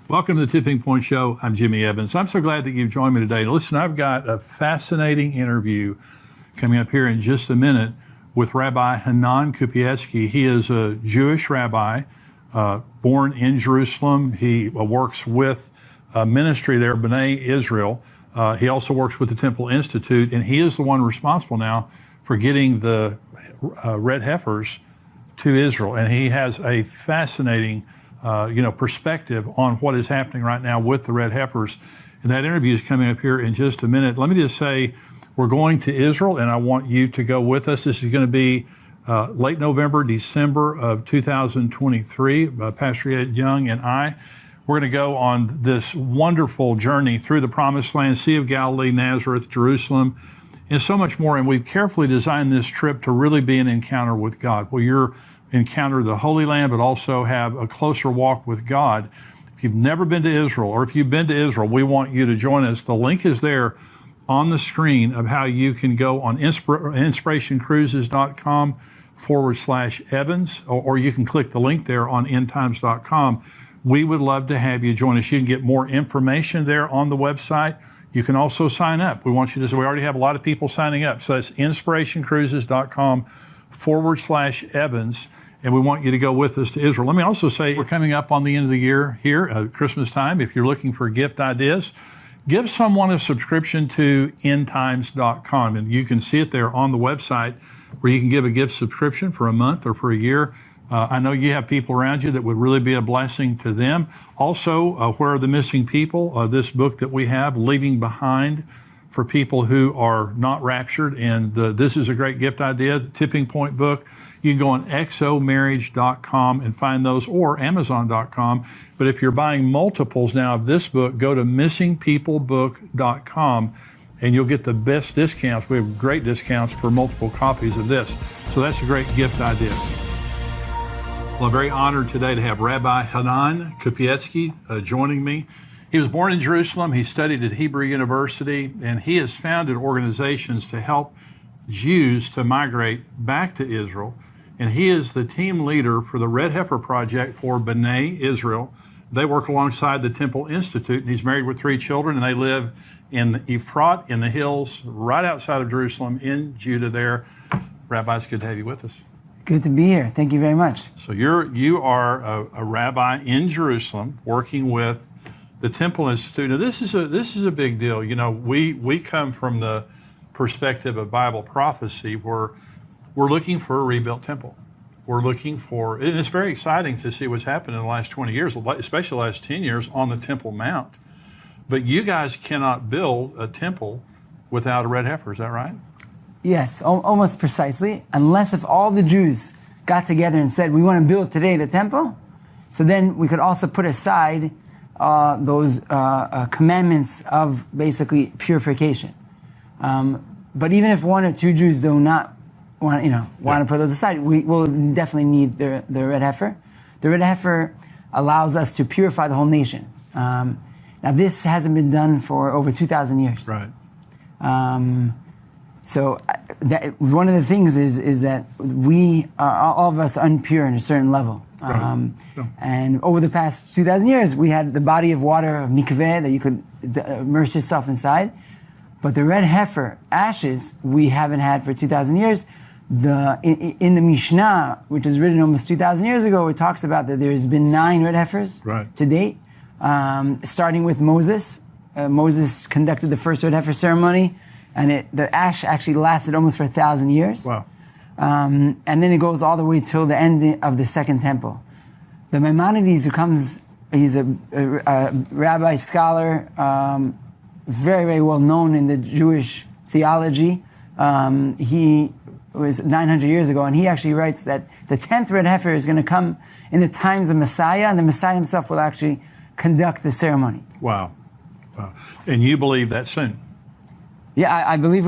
Welcome to the Tipping Point Show. I'm Jimmy Evans. I'm so glad that you've joined me today. Listen, I've got a fascinating interview coming up here in just a minute with Rabbi Hanan Kupiecki. He is a Jewish rabbi born in Jerusalem. He works with a ministry there, B'nai Israel. He also works with the Temple Institute, and he is the one responsible now for getting the red heifers to Israel. And he has a fascinating perspective on what is happening right now with the red heifers. And that interview is coming up here in just a minute. Let me just say, we're going to Israel, and I want you to go with us. This is going to be late November, December of 2023. Pastor Ed Young and I, we're going to go on this wonderful journey through the Promised Land, Sea of Galilee, Nazareth, Jerusalem, and so much more. And we've carefully designed this trip to really be an encounter with God, where you're encounter the Holy Land, but also have a closer walk with God. If you've never been to Israel, or if you've been to Israel, we want you to join us. The link is there on the screen of how you can go on inspirationcruises.com/Evans, or you can click the link there on endtimes.com. We would love to have you join us. You can get more information there on the website. You can also sign up. We want you to, we already have a lot of people signing up. So that's inspirationcruises.com/Evans. And we want you to go with us to Israel. Let me also say, we're coming up on the end of the year here, Christmas time. If you're looking for gift ideas, give someone a subscription to endtimes.com. And you can see it there on the website where you can give a gift subscription for a month or for a year. I know you have people around you that would really be a blessing to them. Also, Where Are the Missing People? This book that we have, Leaving Behind, for people who are not raptured. And this is a great gift idea, the Tipping Point book. You can go on exomarriage.com and find those, or amazon.com. But if you're buying multiples now of this book, go to missingpeoplebook.com and you'll get the best discounts. We have great discounts for multiple copies of this. So that's a great gift idea. Well, I'm very honored today to have Rabbi Hanan Kupiecki joining me. He was born in Jerusalem. He studied at Hebrew University, and he has founded organizations to help Jews to migrate back to Israel. And he is the team leader for the Red Heifer Project for B'nai Israel. They work alongside the Temple Institute, and he's married with 3 children, and they live in Ephrat in the hills right outside of Jerusalem in Judah there. Rabbi, it's good to have you with us. Good to be here. Thank you very much. So you are a rabbi in Jerusalem working with the Temple Institute. Now this is a big deal. You know, we come from the perspective of Bible prophecy where we're looking for a rebuilt temple. We're looking for, and it's very exciting to see what's happened in the last 20 years, especially the last 10 years on the Temple Mount. But you guys cannot build a temple without a red heifer, is that right? Yes, almost precisely. Unless if all the Jews got together and said, we want to build today the temple, so then we could also put aside those commandments of basically purification. But even if 1 or 2 Jews do not want to put those aside, we will definitely need the red heifer. The red heifer allows us to purify the whole nation. Now this hasn't been done for over 2,000 years. Right. So one of the things is that we are, all of us, impure in a certain level. Right. And over the past 2,000 years, we had the body of water of mikveh that you could immerse yourself inside. But the red heifer ashes we haven't had for 2,000 years. In the Mishnah, which was written almost 2,000 years ago, it talks about that there's been 9 red heifers to date, starting with Moses. Moses conducted the first red heifer ceremony, and the ash actually lasted almost for 1,000 years. Wow. And then it goes all the way till the end of the Second Temple. The Maimonides, he's a rabbi scholar, very, very well known in the Jewish theology. He was 900 years ago, and he actually writes that the 10th red heifer is going to come in the times of Messiah, and the Messiah himself will actually conduct the ceremony. Wow. And you believe that soon? Yeah, I believe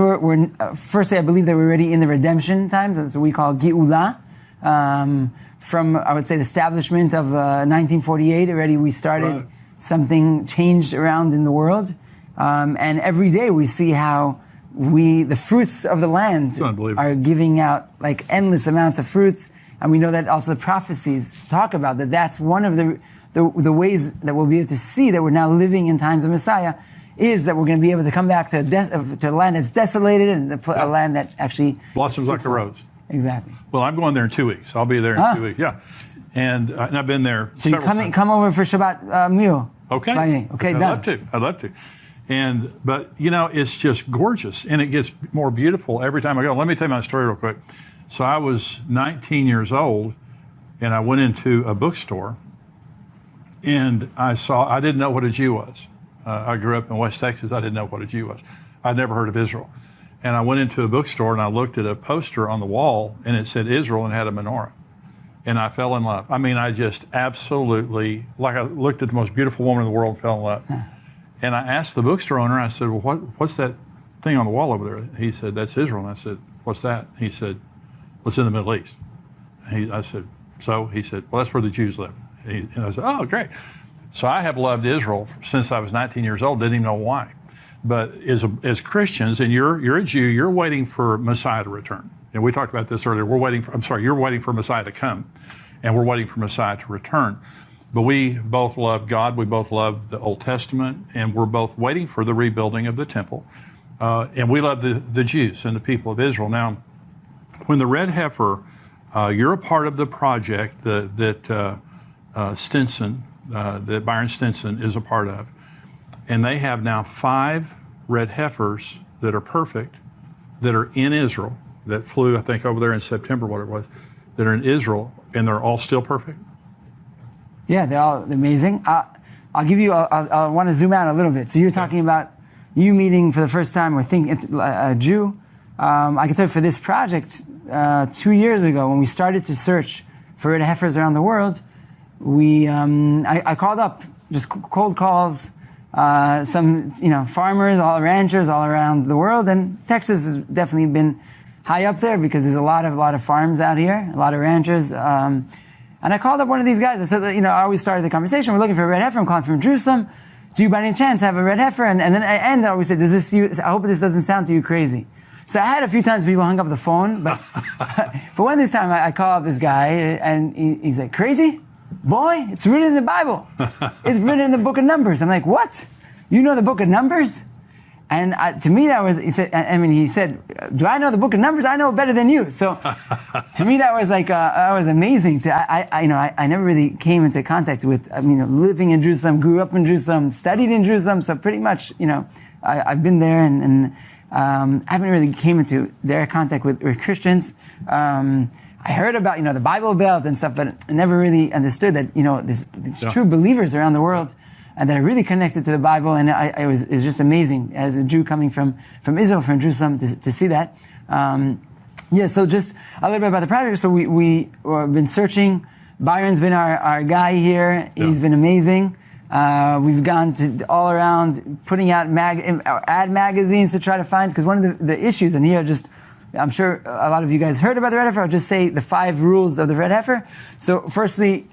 firstly, I believe that we're already in the redemption times. That's what we call Geula. From, I would say, the establishment of 1948, already we started, something changed around in the world. And every day we see how the fruits of the land are giving out like endless amounts of fruits. And we know that also the prophecies talk about that. That's one of the the ways that we'll be able to see that we're now living in times of Messiah is that we're going to be able to come back to a land that's desolated and a land that actually blossoms like a rose. Exactly. Well, I'm going there in 2 weeks. I'll be there in 2 weeks. Yeah, and I've been there. So you come over for Shabbat meal. Okay. Okay. I'd love to. But it's just gorgeous, and it gets more beautiful every time I go. Let me tell you my story real quick. So I was 19 years old, and I went into a bookstore, and I didn't know what a Jew was. I grew up in West Texas. I didn't know what a Jew was. I'd never heard of Israel. And I went into a bookstore, and I looked at a poster on the wall, and it said Israel and had a menorah. And I fell in love. I mean, I just absolutely, I looked at the most beautiful woman in the world and fell in love. And I asked the bookstore owner, I said, well, what's that thing on the wall over there? He said, that's Israel. And I said, what's that? He said, well, it's in the Middle East. I said, so? He said, well, that's where the Jews live. And I said, oh, great. So I have loved Israel since I was 19 years old, didn't even know why. But as Christians, and you're a Jew, you're waiting for Messiah to return. And we talked about this earlier. You're waiting for Messiah to come, and we're waiting for Messiah to return. But we both love God, we both love the Old Testament, and we're both waiting for the rebuilding of the temple. And we love the Jews and the people of Israel. Now, when the red heifer, you're a part of the project that Stinson, that Byron Stinson is a part of. And they have now 5 red heifers that are perfect, that are in Israel, that flew, I think, over there in September, what it was, that are in Israel, and they're all still perfect? Yeah, they're all amazing. I'll give you, I want to zoom out a little bit. So you're talking about you meeting for the first time or thinking a Jew. I can tell you for this project, 2 years ago, when we started to search for red heifers around the world, I called up, just cold calls, some farmers, ranchers all around the world, and Texas has definitely been high up there because there's a lot of farms out here, a lot of ranchers. And I called up one of these guys. I said, I always started the conversation. We're looking for a red heifer. I'm calling from Jerusalem. Do you by any chance have a red heifer? And then I always said, I hope this doesn't sound to you crazy. So I had a few times people hung up the phone, but for one this time I called up this guy and he's like, crazy? Boy, it's written in the Bible. It's written in the book of Numbers. I'm like, what? You know the book of Numbers? And to me, that was, he said, do I know the book of Numbers? I know it better than you. So to me, that was that was amazing. I never really came into contact with, living in Jerusalem, grew up in Jerusalem, studied in Jerusalem. So pretty much, I've been there and I haven't really came into direct contact with Christians. I heard about, the Bible Belt and stuff, but I never really understood that, these true believers around the world and that are really connected to the Bible. And it was just amazing as a Jew coming from Israel, from Jerusalem, to see that. So just a little bit about the project. So we've been searching. Byron's been our guy here. He's been amazing. We've gone to all around putting out ad magazines to try to find, because one of the issues, and here I'm sure a lot of you guys heard about the red heifer. I'll just say the 5 rules of the red heifer. So firstly,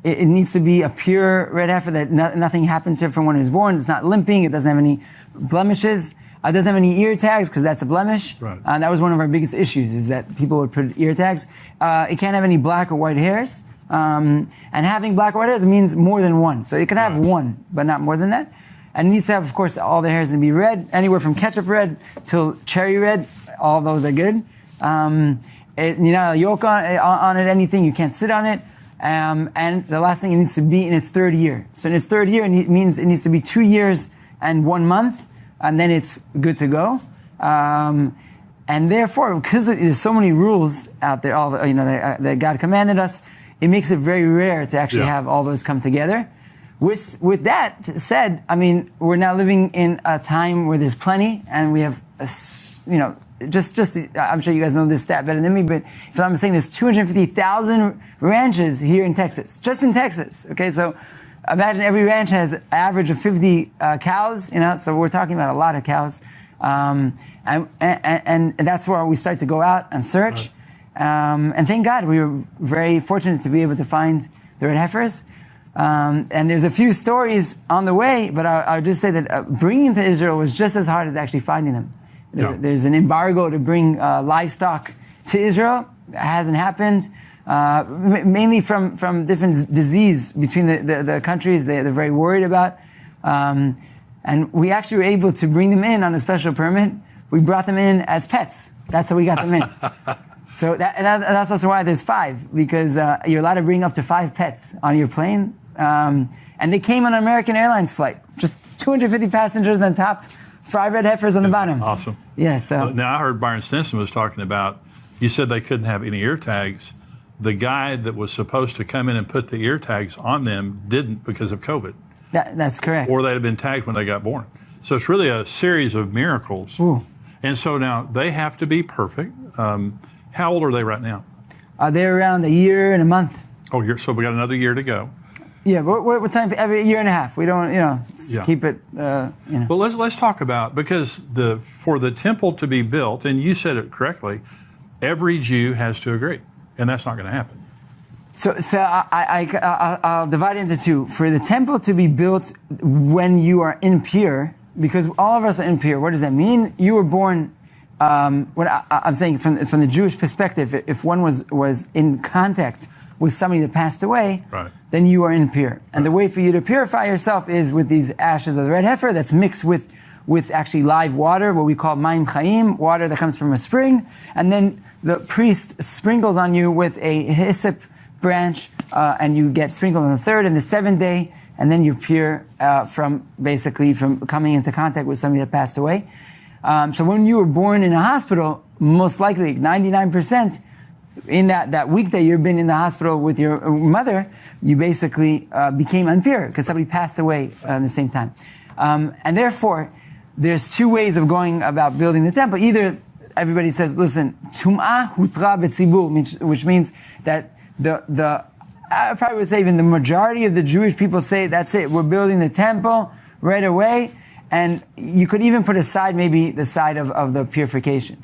it needs to be a pure red heifer that nothing happened to it from when it was born. It's not limping. It doesn't have any blemishes. It doesn't have any ear tags because that's a blemish. Right. That was one of our biggest issues, is that people would put ear tags. It can't have any black or white hairs. And having black or white hairs means more than one. So it can have one, but not more than that. And it needs to have, of course, all the hairs to be red, anywhere from ketchup red till cherry red. All those are good. A yoke on it, anything, you can't sit on it. And the last thing, it needs to be in its 3rd year. So in its 3rd year, it means it needs to be 2 years and 1 month, and then it's good to go. And therefore, because there's so many rules out there, that God commanded us, it makes it very rare to actually have all those come together. With that said, we're now living in a time where there's plenty, and we have, I'm sure you guys know this stat better than me, but if I'm saying there's 250,000 ranches here in Texas, just in Texas. Okay, so imagine every ranch has an average of 50 cows. So we're talking about a lot of cows, and that's where we start to go out and search. Right. And thank God we were very fortunate to be able to find the red heifers. And there's a few stories on the way, but I'll just say that bringing them to Israel was just as hard as actually finding them. There's an embargo to bring livestock to Israel. It hasn't happened. mainly from different disease between the countries they're very worried about. And we actually were able to bring them in on a special permit. We brought them in as pets. That's how we got them in. So that's also why there's 5, because you're allowed to bring up to 5 pets on your plane. And they came on an American Airlines flight. Just 250 passengers on the top, 5 red heifers on the bottom. Awesome. Yeah, so. Now, I heard Byron Stinson was talking about, you said they couldn't have any ear tags. The guy that was supposed to come in and put the ear tags on them didn't because of COVID. That's correct. Or they'd have been tagged when they got born. So it's really a series of miracles. Ooh. And so now they have to be perfect. How old are they right now? They're around a year and a month. Oh, so we got another year to go. Yeah, we're time every year and a half. We don't, keep it, But let's talk about, because for the temple to be built, and you said it correctly, every Jew has to agree, and that's not going to happen. So I'll divide it into 2. For the temple to be built when you are impure, because all of us are impure. What does that mean? You were born. What I'm saying from the Jewish perspective, if one was in contact with somebody that passed away, right, then you are impure. And the way for you to purify yourself is with these ashes of the red heifer that's mixed with actually live water, what we call mayim chaim, water that comes from a spring. And then the priest sprinkles on you with a hyssop branch, and you get sprinkled on the 3rd and the 7th day, and then you're pure from coming into contact with somebody that passed away. So when you were born in a hospital, most likely 99%, in that week that you've been in the hospital with your mother, you basically became impure because somebody passed away at the same time. And therefore, there's 2 ways of going about building the temple. Either everybody says, listen, tum'ah hutra betzibur, which means that I probably would say even the majority of the Jewish people say, that's it, we're building the temple right away. And you could even put aside maybe the side of the purification.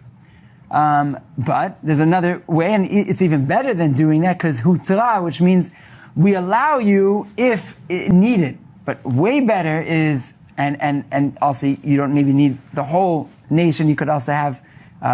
But there's another way, and it's even better than doing that, because hutra, which means we allow you if needed. But way better is, and also you don't maybe need the whole nation, you could also have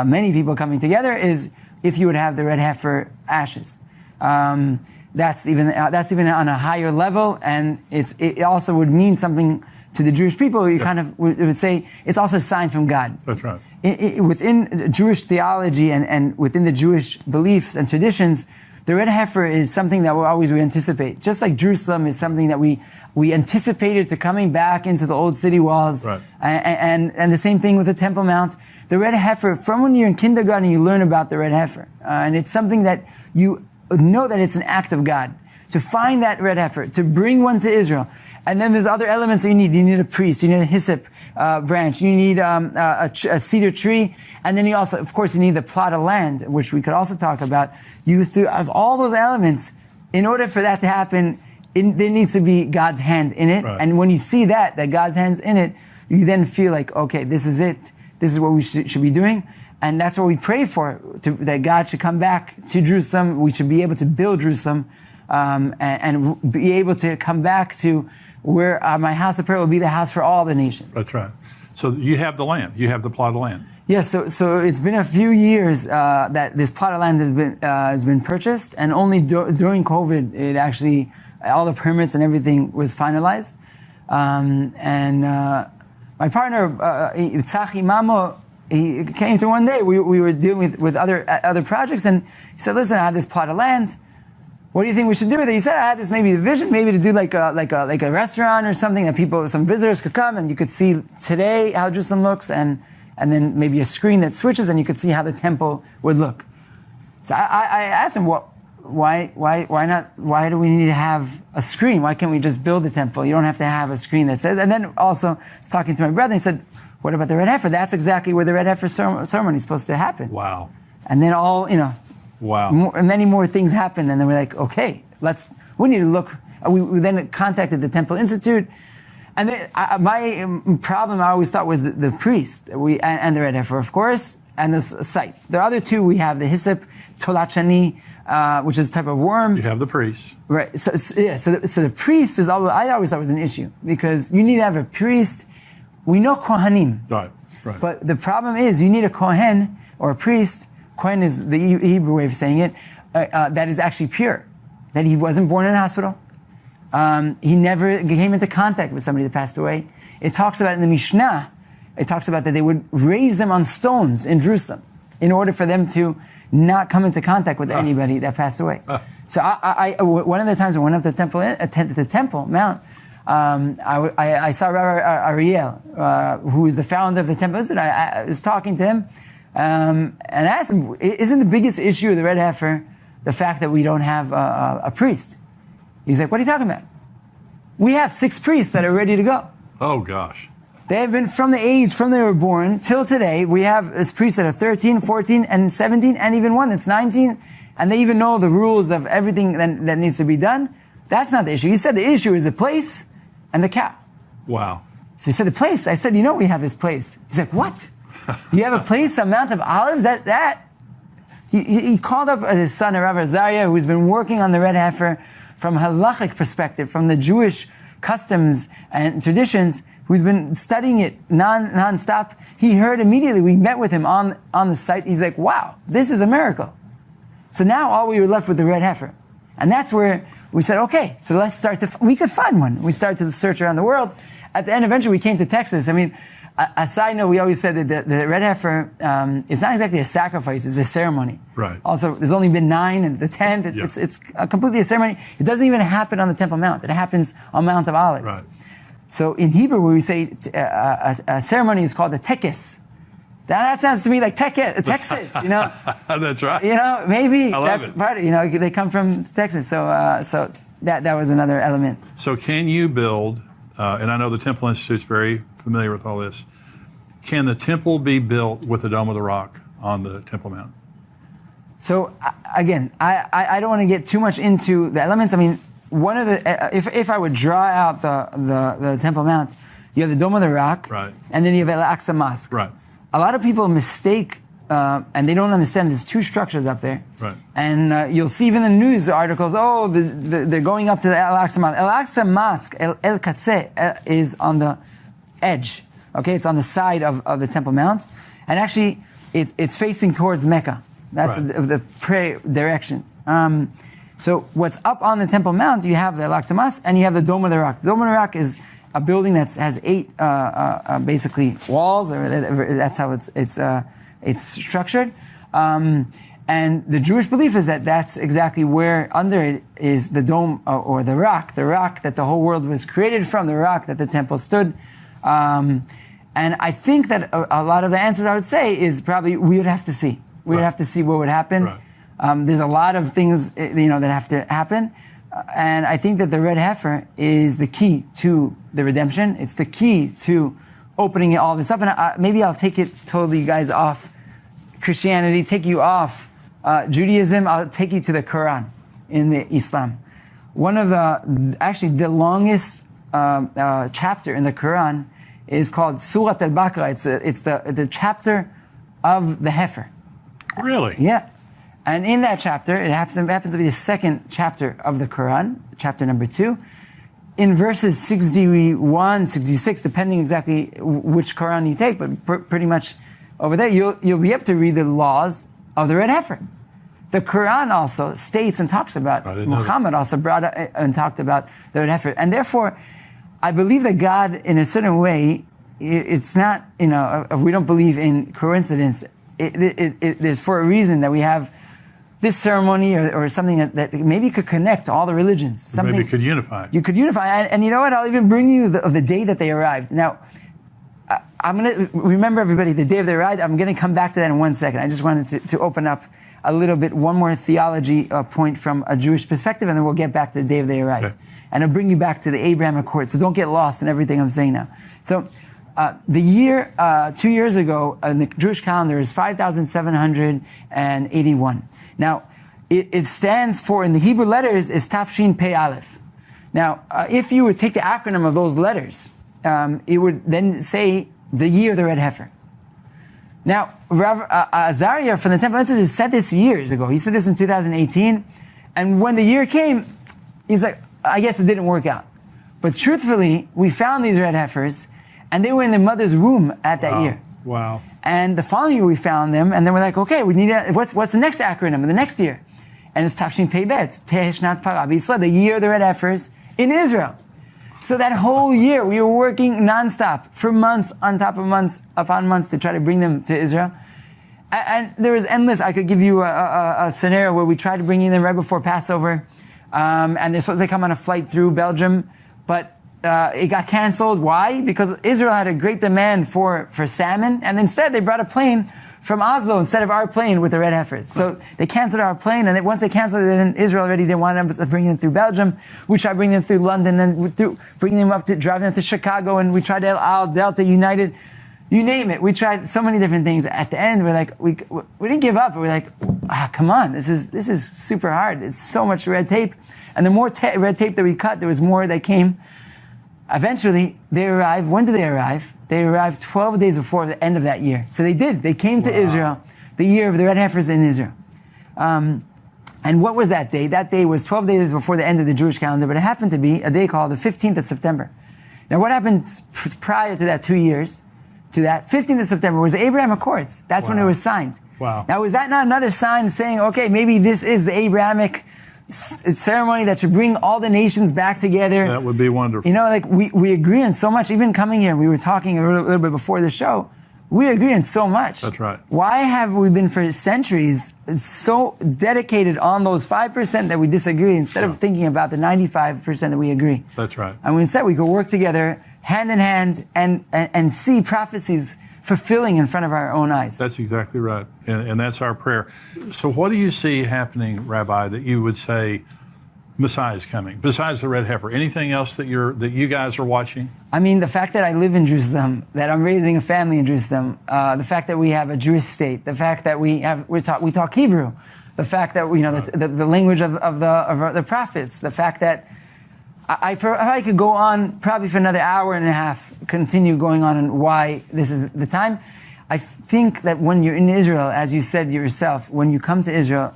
many people coming together, is if you would have the red heifer ashes. That's even on a higher level, and it also would mean something to the Jewish people. You kind of would say it's also a sign from God. That's right. Within Jewish theology and within the Jewish beliefs and traditions, the red heifer is something that we anticipate. Just like Jerusalem is something that we anticipated to coming back into the old city walls. Right. And the same thing with the Temple Mount. The red heifer, from when you're in kindergarten, you learn about the red heifer. And it's something that you know that it's an act of God. To find that red heifer, to bring one to Israel. And then there's other elements that you need. You need a priest, you need a hyssop branch, you need a cedar tree, and then you also, of course, you need the plot of land, which we could also talk about. You have all those elements. In order for that to happen, there needs to be God's hand in it. Right. And when you see that God's hand's in it, you then feel like, okay, this is it. This is what we should be doing. And that's what we pray for, that God should come back to Jerusalem. We should be able to build Jerusalem. And be able to come back to where my house of prayer will be the house for all the nations. That's right. So you have the land. You have the plot of land. Yes. Yeah, so it's been a few years that this plot of land has been purchased, and only during COVID, it actually all the permits and everything was finalized. My partner Tzachi Mamo, he came to one day. We were dealing with other projects, and he said, "Listen, I have this plot of land. What do you think we should do with it?" He said, "I had this maybe the vision, maybe to do like a restaurant or something that some visitors could come and you could see today how Jerusalem looks, and then maybe a screen that switches and you could see how the temple would look." So I asked him, why not? Why do we need to have a screen? Why can't we just build the temple? You don't have to have a screen that says. And then also, I was talking to my brother. He said, "What about the red heifer? That's exactly where the red heifer ceremony is supposed to happen." Wow. And then Wow. Many more things happened, and then we're like, okay, we need to look. We then contacted the Temple Institute, and my problem I always thought was the priest, and the red heifer, of course, and the site. The other 2, we have the hyssop, tolachani, which is a type of worm. You have the priest. Right, so the priest is, I always thought was an issue, because you need to have a priest. We know kohanim. Right. But the problem is you need a kohen, or a priest. Kohen is the Hebrew way of saying it, that is actually pure, that he wasn't born in a hospital. He never came into contact with somebody that passed away. It talks about in the Mishnah, it talks about that they would raise them on stones in Jerusalem in order for them to not come into contact with anybody that passed away. So one of the times I went up to the Temple Mount, I saw Rabbi Ariel, who is the founder of the temple. And I was talking to him and I asked him, isn't the biggest issue of the red heifer the fact that we don't have a priest? He's like, what are you talking about? We have 6 priests that are ready to go. Oh, gosh. They have been from they were born till today. We have priests that are 13, 14, and 17, and even one that's 19, and they even know the rules of everything that needs to be done. That's not the issue. He said the issue is the place and the cow. Wow. So he said the place. I said, we have this place. He's like, what? You have a place, a Mount of Olives? He called up his son, Rav Azariah, who's been working on the red heifer from a halachic perspective, from the Jewish customs and traditions, who's been studying it non-stop. He heard immediately, we met with him on the site. He's like, wow, this is a miracle. So now all we were left with the red heifer. And that's where we said, okay, so let's start we could find one. We started to search around the world. At the end, eventually we came to Texas. I mean, a side note, we always said that the red heifer is not exactly a sacrifice, it's a ceremony. Right. Also, there's only been 9 and the 10th, it's completely a ceremony. It doesn't even happen on the Temple Mount. It happens on Mount of Olives. Right. So in Hebrew, where we say a ceremony is called a tekes, that sounds to me like Texas, That's right. Maybe that's part of, they come from Texas. So that was another element. So can you build, and I know the Temple Institute's very familiar with all this, can the temple be built with the Dome of the Rock on the Temple Mount? So again, I don't want to get too much into the elements. I mean, one of the, if I would draw out the Temple Mount, you have the Dome of the Rock, right, and then you have Al-Aqsa Mosque. Right. A lot of people mistake, and they don't understand there's 2 structures up there. Right. And you'll see even in the news articles, they're going up to the Al-Aqsa Mosque. Al-Aqsa Mosque, El Katse, is on the edge. Okay, it's on the side of the Temple Mount. And actually, it's facing towards Mecca. That's right, the prayer direction. So what's up on the Temple Mount, you have the Al-Aqsa Mosque and you have the Dome of the Rock. The Dome of the Rock is a building that has 8 basically walls, or that's how it's structured. And the Jewish belief is that that's exactly where under it is the dome or the rock that the whole world was created from, the rock that the temple stood. And I think that a lot of the answers I would say is probably we would have to see. We would have to see what would happen. Right. There's a lot of things that have to happen. And I think that the red heifer is the key to the redemption. It's the key to opening all this up. And maybe I'll take it totally, guys, off Christianity, take you off Judaism. I'll take you to the Quran in the Islam. One of the longest chapter in the Quran is called Surat al-Baqarah. It's the chapter of the heifer. Really? Yeah. And in that chapter, it happens to be the 2nd chapter of the Quran, chapter number 2. In verses 61, 66, depending exactly which Quran you take, but pretty much over there, you'll be able to read the laws of the red heifer. The Quran also states and talks about, Muhammad also brought up and talked about the red heifer. And therefore, I believe that God, in a certain way, it's not, we don't believe in coincidence. There's for a reason that we have this ceremony or something that maybe could connect all the religions. Something maybe could unify. You could unify. And you know what? I'll even bring you the day that they arrived. Now, I'm going to remember everybody the day of they arrived. I'm going to come back to that in 1 second. I just wanted to open up a little bit, one more theology point from a Jewish perspective, and then we'll get back to the day of they arrived. Okay. And I'll bring you back to the Abraham Accord. So don't get lost in everything I'm saying now. So the year, 2 years ago, in the Jewish calendar is 5,781. Now, it stands for, in the Hebrew letters, is Tafshin Pei Aleph. Now, if you would take the acronym of those letters, it would then say the year of the red heifer. Now, Rav Azariah from the Temple Institute said this years ago. He said this in 2018. And when the year came, he's like, I guess it didn't work out. But truthfully, we found these red heifers, and they were in the mother's womb at that year. Wow. And the following year we found them, and then we're like, okay, we need what's the next acronym of the next year? and it's Tafshin Pei Bet, Teheshnat Para B'Yisrael, the year of the red heifers in Israel. So that whole year, we were working nonstop for months on top of months upon months to try to bring them to Israel. And there was endless. I could give you a scenario where we tried to bring them right before Passover, and they're supposed to come on a flight through Belgium, but it got canceled. Why? Because Israel had a great demand for salmon, and instead they brought a plane from Oslo instead of our plane with the red heifers. So they canceled our plane, and once they canceled it, then Israel already didn't want them to bring them through Belgium. We tried bringing them through London, and bringing them up to driving them to Chicago, and we tried El Al, Delta, United, you name it. We tried so many different things. At the end, we're like, we didn't give up. We're like, come on, this is super hard. It's so much red tape, and the more red tape that we cut, there was more that came. Eventually, they arrived. When did they arrive? They arrived 12 days before the end of that year. So they did. They came to Israel, the year of the red heifers in Israel. And what was that day? That day was 12 days before the end of the Jewish calendar, but it happened to be a day called the 15th of September. Now, what happened prior to that 2 years, to that 15th of September, was the Abraham Accords. That's when it was signed. Wow. Now, was that not another sign saying, okay, maybe this is the Abrahamic ceremony that should bring all the nations back together? That would be wonderful. You know, like we agree on so much. Even coming here, we were talking a little bit before the show. We agree on so much. That's right. Why have we been for centuries so dedicated on those 5% that we disagree instead of thinking about the 95% that we agree? That's right. And instead we could work together hand in hand and see prophecies fulfilling in front of our own eyes. That's exactly right. And that's our prayer. So what do you see happening, Rabbi, that you would say Messiah is coming, besides the red heifer? Anything else that you guys are watching? I mean, the fact that I live in Jerusalem, that I'm raising a family in Jerusalem, the fact that we have a Jewish state, the fact that we talk Hebrew, the fact that the language of the prophets, the fact that I could go on probably for another hour and a half, continue going on and why this is the time. I think that when you're in Israel, as you said yourself, when you come to Israel,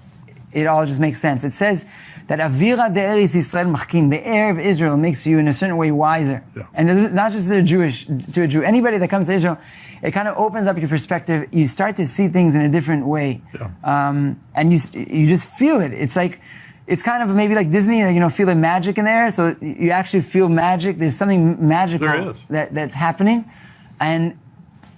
it all just makes sense. It says that Avira de'eretz Yisrael machkim, the air of Israel makes you in a certain way wiser. Yeah. And it's not just to a Jew. Anybody that comes to Israel, it kind of opens up your perspective. You start to see things in a different way. Yeah. And you just feel it. It's kind of maybe like Disney, feeling magic in there. So you actually feel magic. There's something magical that's happening. And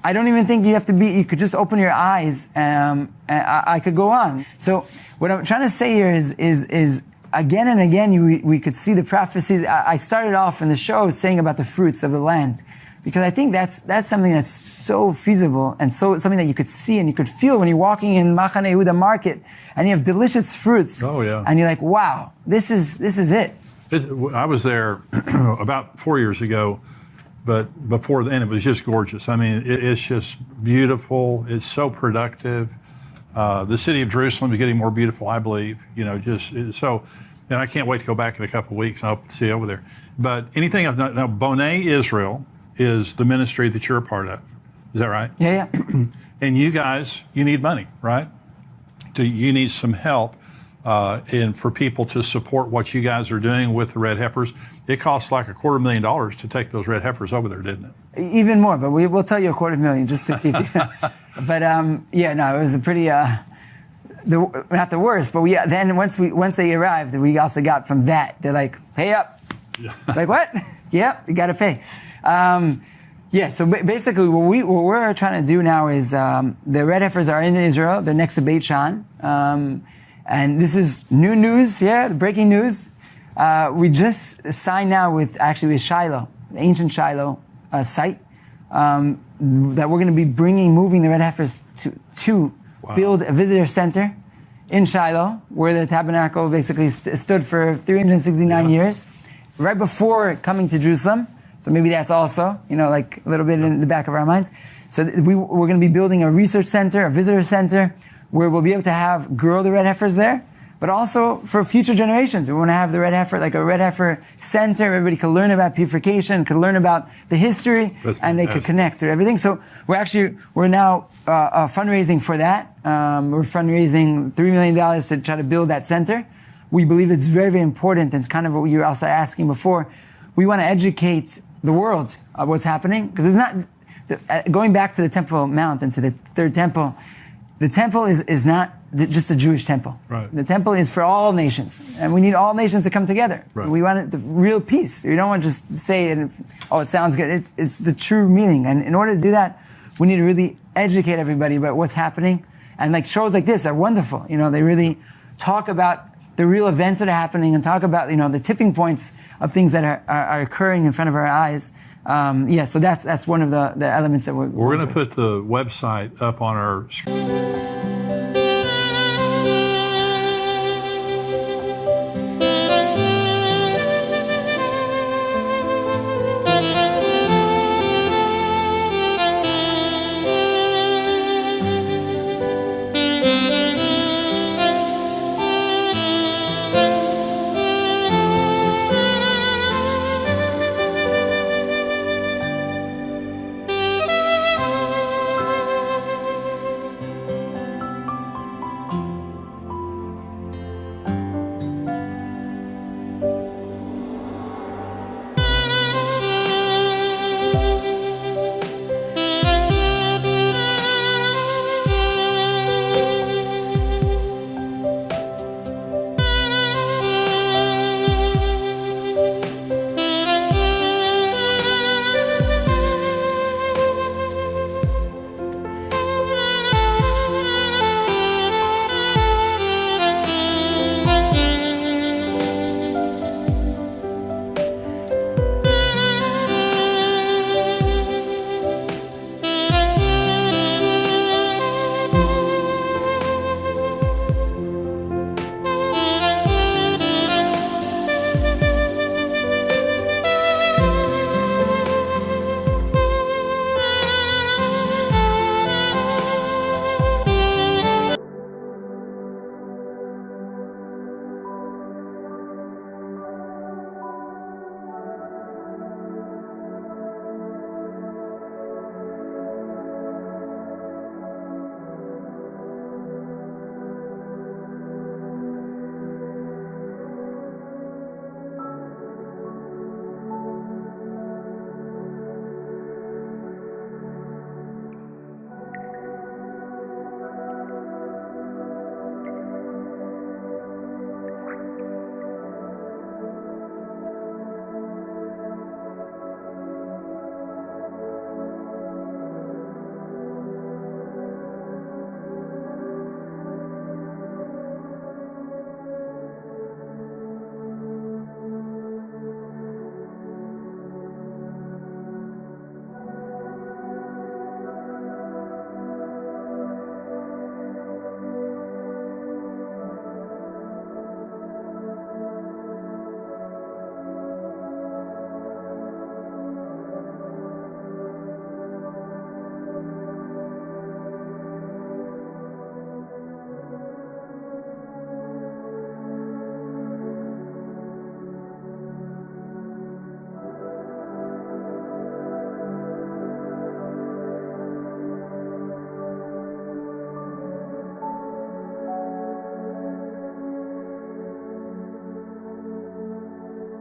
I don't even think you could just open your eyes. I could go on. So what I'm trying to say here is again and again, we could see the prophecies. I started off in the show saying about the fruits of the land, because I think that's something that's so feasible and so something that you could see and you could feel when you're walking in Machane Yehuda market and you have delicious fruits. Oh yeah. And you're like, wow, this is it. I was there about 4 years ago, but before then it was just gorgeous. I mean, it's just beautiful. It's so productive. The city of Jerusalem is getting more beautiful, I believe. So, and I can't wait to go back in a couple of weeks. I'll see you over there. But anything else? Now, Bonai Israel is the ministry that you're a part of. Is that right? Yeah. And you guys, you need money, right? You need some help and for people to support what you guys are doing with the red heifers. It costs like $250,000 to take those red heifers over there, didn't it? Even more, but we'll tell you $250,000 just to keep you. But it was a pretty, not the worst, but then once they arrived, we also got from that, they're like, pay up. Yeah. Like, what? Yeah, you got to pay. So basically what we're trying to do now is the red heifers are in Israel. They're next to Beit Shan. And this is new news, breaking news. We just signed now with Shiloh, the ancient Shiloh site, that we're going to be moving the red heifers to build a visitor center in Shiloh, where the tabernacle basically stood for 369 years, right before coming to Jerusalem. So maybe that's also, like a little bit in the back of our minds. So we're going to be building a research center, a visitor center, where we'll be able to grow the red heifers there, but also for future generations. We want to have the red heifer, like a red heifer center. Everybody could learn about purification, could learn about the history, and they could connect to everything. So we're now fundraising for that. We're fundraising $3 million to try to build that center. We believe it's very, very important, and kind of what you were also asking before. We want to educate the world of what's happening, because it's not going back to the Temple Mount and to the third temple. the temple is not just a Jewish temple. Right. The temple is for all nations, and we need all nations to come together. Right. We want the real peace. We don't want to just say it, oh, it sounds good. It's the true meaning. And in order to do that, we need to really educate everybody about what's happening. And like shows like this are wonderful. They really talk about the real events that are happening and talk about, the tipping points of things that are occurring in front of our eyes. So that's one of the elements that we're going to put the website up on our screen.